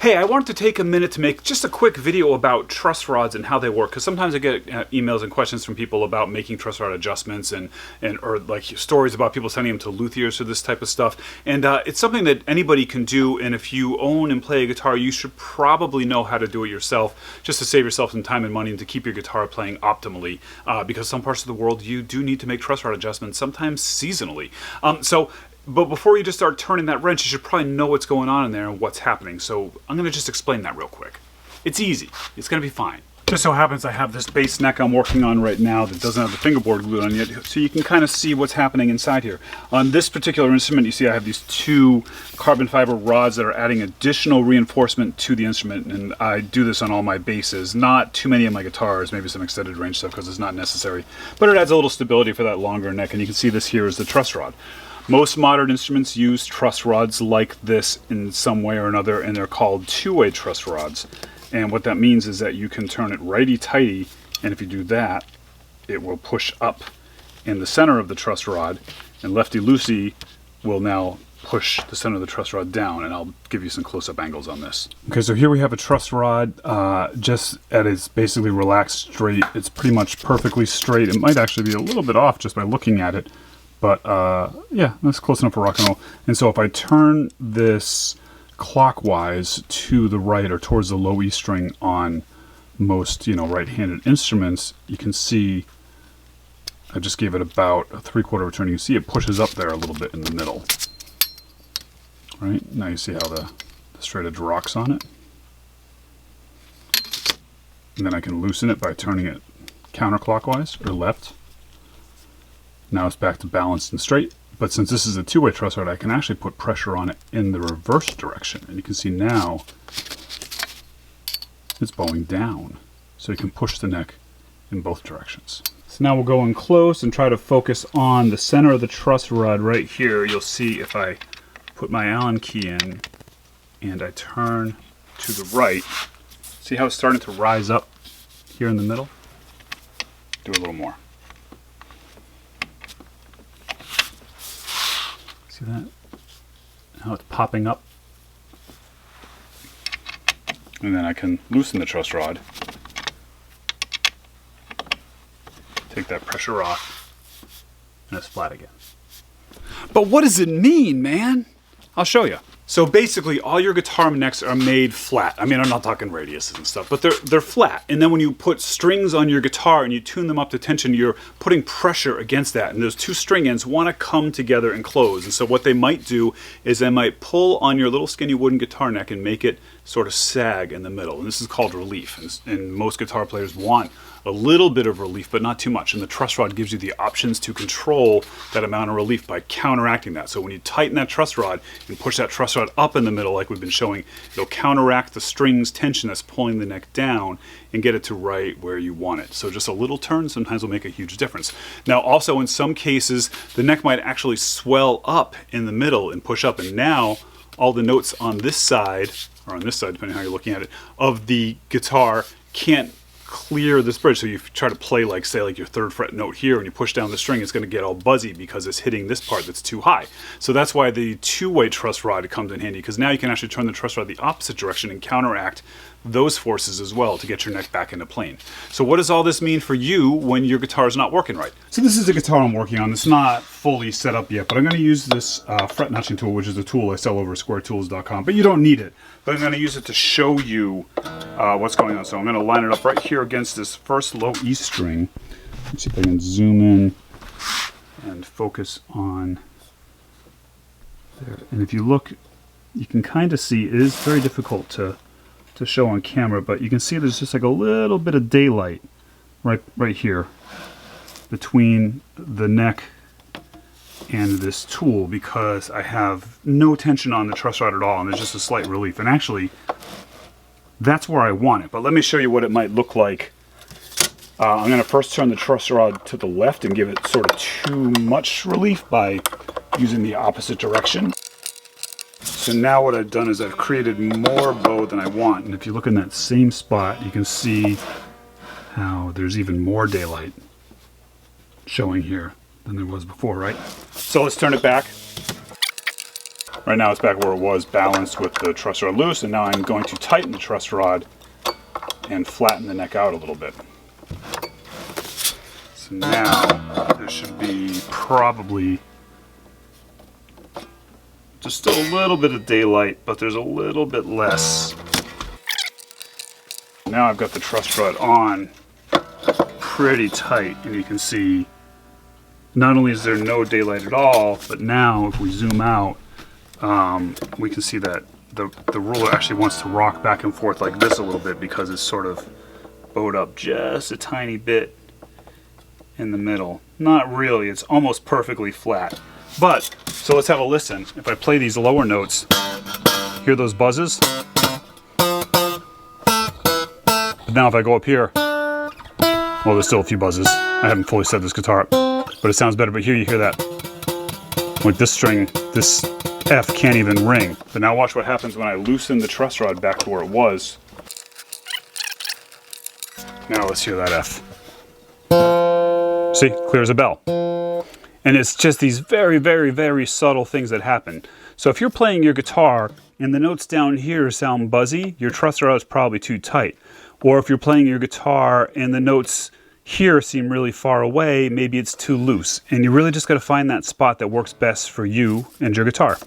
Hey, I wanted to take a minute to make just a quick video about truss rods and how they work, because sometimes I get emails and questions from people about making truss rod adjustments or like stories about people sending them to luthiers or this type of stuff. And it's something that anybody can do, and if you own and play a guitar, you should probably know how to do it yourself, just to save yourself some time and money and to keep your guitar playing optimally, because some parts of the world you do need to make truss rod adjustments, sometimes seasonally. But before you just start turning that wrench, you should probably know what's going on in there and what's happening. So I'm going to just explain that real quick. It's easy. It's going to be fine. Just so happens I have this bass neck I'm working on right now that doesn't have the fingerboard glued on yet, so you can kind of see what's happening inside here. On this particular instrument, you see I have these two carbon fiber rods that are adding additional reinforcement to the instrument, and I do this on all my basses. Not too many of my guitars, maybe some extended range stuff because it's not necessary, but it adds a little stability for that longer neck, and you can see this here is the truss rod. Most modern instruments use truss rods like this in some way or another, and they're called two-way truss rods. And what that means is that you can turn it righty-tighty, and if you do that, it will push up in the center of the truss rod, and lefty-loosey will now push the center of the truss rod down, and I'll give you some close-up angles on this. Okay, so here we have a truss rod just at its basically relaxed straight. It's pretty much perfectly straight. It might actually be a little bit off just by looking at it. But yeah, that's close enough for rock and roll. And so if I turn this clockwise to the right or towards the low E string on most, right-handed instruments, you can see I just gave it about a 3/4 turn. You can see it pushes up there a little bit in the middle. Right? Now you see how the straight edge rocks on it. And then I can loosen it by turning it counterclockwise or left. Now it's back to balanced and straight, but since this is a two-way truss rod, I can actually put pressure on it in the reverse direction. And you can see now it's bowing down, so you can push the neck in both directions. So now we'll go in close and try to focus on the center of the truss rod right here. You'll see if I put my Allen key in and I turn to the right, see how it's starting to rise up here in the middle? Do a little more. See that? How it's popping up. And then I can loosen the truss rod. Take that pressure off. And it's flat again. But what does it mean, man? I'll show you. So basically, all your guitar necks are made flat. I mean, I'm not talking radiuses and stuff, but they're flat. And then when you put strings on your guitar and you tune them up to tension, you're putting pressure against that. And those two string ends want to come together and close. And so what they might do is they might pull on your little skinny wooden guitar neck and make it sort of sag in the middle. And this is called relief. And most guitar players want a little bit of relief, but not too much. And the truss rod gives you the options to control that amount of relief by counteracting that. So when you tighten that truss rod and push that truss rod up in the middle like we've been showing, it'll counteract the string's tension that's pulling the neck down and get it to right where you want it. So just a little turn sometimes will make a huge difference. Now also in some cases, the neck might actually swell up in the middle and push up, and now all the notes on this side, or on this side depending on how you're looking at it, of the guitar can't clear this bridge. So you try to play like, say, like your 3rd fret note here, and you push down the string, it's going to get all buzzy because it's hitting this part that's too high. So that's why the two-way truss rod comes in handy, because now you can actually turn the truss rod the opposite direction and counteract those forces as well to get your neck back into plane. So what does all this mean for you when your guitar is not working right? So this is the guitar I'm working on. It's not fully set up yet, but I'm going to use this fret notching tool, which is a tool I sell over at squaretools.com, but you don't need it. But I'm going to use it to show you what's going on. So I'm going to line it up right here against this first low E string. Let's see if I can zoom in and focus on there. And if you look, you can kind of see it is very difficult to show on camera, but you can see there's just like a little bit of daylight right here between the neck and this tool, because I have no tension on the truss rod at all, and there's just a slight relief. And actually, that's where I want it. But let me show you what it might look like. I'm going to first turn the truss rod to the left and give it sort of too much relief by using the opposite direction. So now what I've done is I've created more bow than I want. And if you look in that same spot, you can see how there's even more daylight showing here than there was before, right? So let's turn it back. Right now it's back where it was, balanced with the truss rod loose, and now I'm going to tighten the truss rod and flatten the neck out a little bit. So now there should be probably just still a little bit of daylight, but there's a little bit less. Now I've got the truss rod on pretty tight, and you can see not only is there no daylight at all, but now if we zoom out, we can see that the ruler actually wants to rock back and forth like this a little bit because it's sort of bowed up just a tiny bit in the middle. Not really, it's almost perfectly flat. But, so let's have a listen. If I play these lower notes, hear those buzzes? But now if I go up here, well, there's still a few buzzes. I haven't fully set this guitar up, but it sounds better. But here you hear that. Like this string, this F can't even ring. But now watch what happens when I loosen the truss rod back to where it was. Now let's hear that F. See, clear as a bell. And it's just these very, very, very subtle things that happen. So if you're playing your guitar and the notes down here sound buzzy, your truss rod is probably too tight. Or if you're playing your guitar and the notes here seem really far away, maybe it's too loose. And you really just got to find that spot that works best for you and your guitar.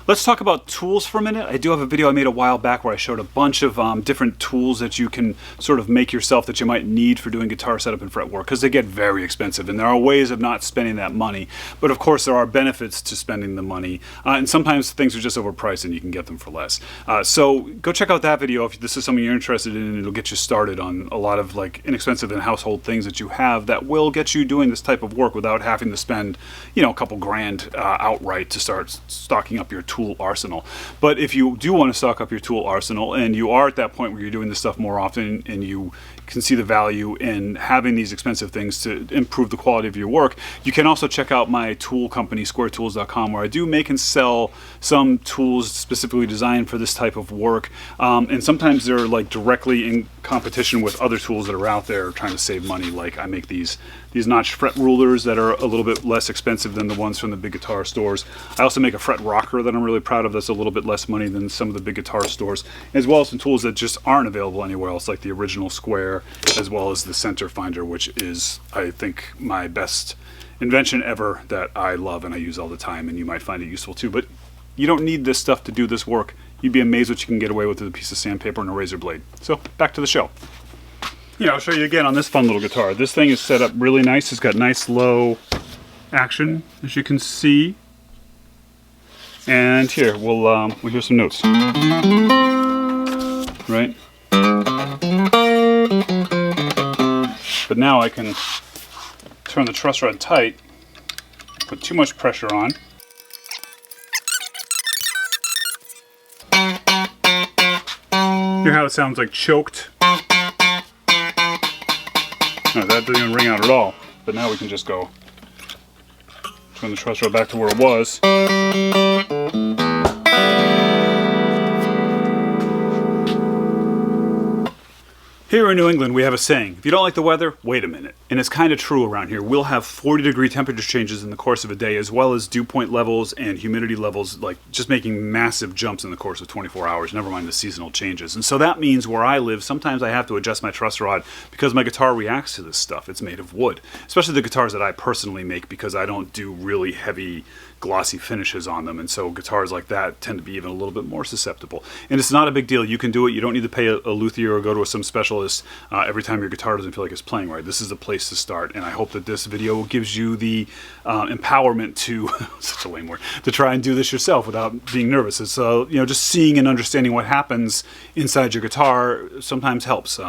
Let's talk about tools for a minute. I do have a video I made a while back where I showed a bunch of different tools that you can sort of make yourself that you might need for doing guitar setup and fretwork, because they get very expensive and there are ways of not spending that money. But of course there are benefits to spending the money, and sometimes things are just overpriced and you can get them for less. So go check out that video if this is something you're interested in, and it'll get you started on a lot of like inexpensive and household things that you have that will get you doing this type of work without having to spend, you know, a couple grand outright to start stocking up your tool arsenal. But if you do want to stock up your tool arsenal and you are at that point where you're doing this stuff more often and you can see the value in having these expensive things to improve the quality of your work, you can also check out my tool company, squaretools.com, where I do make and sell some tools specifically designed for this type of work. And sometimes they're like directly in competition with other tools that are out there trying to save money. Like I make these notch fret rulers that are a little bit less expensive than the ones from the big guitar stores. I also make a fret rocker that I'm really proud of that's a little bit less money than some of the big guitar stores, as well as some tools that just aren't available anywhere else, like the original square, as well as the center finder, which is, I think, my best invention ever that I love and I use all the time, and you might find it useful too. But you don't need this stuff to do this work. You'd be amazed what you can get away with with a piece of sandpaper and a razor blade. So back to the show. Yeah, I'll show you again on this fun little guitar. This thing is set up really nice. It's got nice low action, as you can see. And here, we'll hear some notes. Right? But now I can turn the truss rod tight, put too much pressure on. Hear how it sounds like choked? No, that didn't even ring out at all. But now we can just go turn the truss rod back to where it was. Here in New England, we have a saying, if you don't like the weather, wait a minute. And it's kind of true around here. We'll have 40-degree temperature changes in the course of a day, as well as dew point levels and humidity levels, like just making massive jumps in the course of 24 hours, never mind the seasonal changes. And so that means where I live, sometimes I have to adjust my truss rod because my guitar reacts to this stuff. It's made of wood, especially the guitars that I personally make, because I don't do really heavy glossy finishes on them, and so guitars like that tend to be even a little bit more susceptible. And it's not a big deal. You can do it. You don't need to pay a luthier or go to some specialist every time your guitar doesn't feel like it's playing right. This is the place to start, and I hope that this video gives you the empowerment to such a lame word, to try and do this yourself without being nervous. It's you know, just seeing and understanding what happens inside your guitar sometimes helps.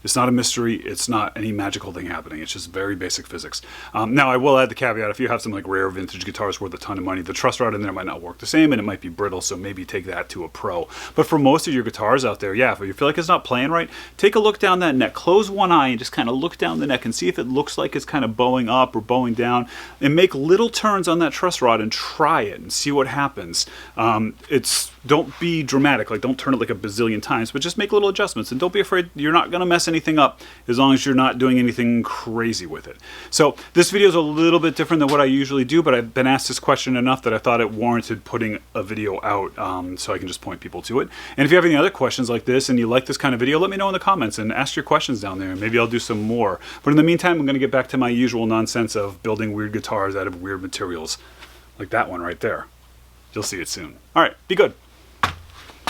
It's not a mystery. It's not any magical thing happening. It's just very basic physics. Now I will add the caveat: if you have some like rare vintage guitars worth a ton of money, the truss rod in there might not work the same, and it might be brittle, so maybe take that to a pro. But for most of your guitars out there, yeah, if you feel like it's not playing right, take a look down that neck. Close one eye and just kind of look down the neck and see if it looks like it's kind of bowing up or bowing down, and make little turns on that truss rod and try it and see what happens. It's don't be dramatic, like don't turn it like a bazillion times, but just make little adjustments, and don't be afraid. You're not going to mess anything up as long as you're not doing anything crazy with it. So this video is a little bit different than what I usually do, but I've been asked this question enough that I thought it warranted putting a video out, so I can just point people to it. And if you have any other questions like this and you like this kind of video, let me know in the comments and ask your questions down there, and maybe I'll do some more. But in the meantime, I'm going to get back to my usual nonsense of building weird guitars out of weird materials, like that one right there. You'll see it soon. All right, be good.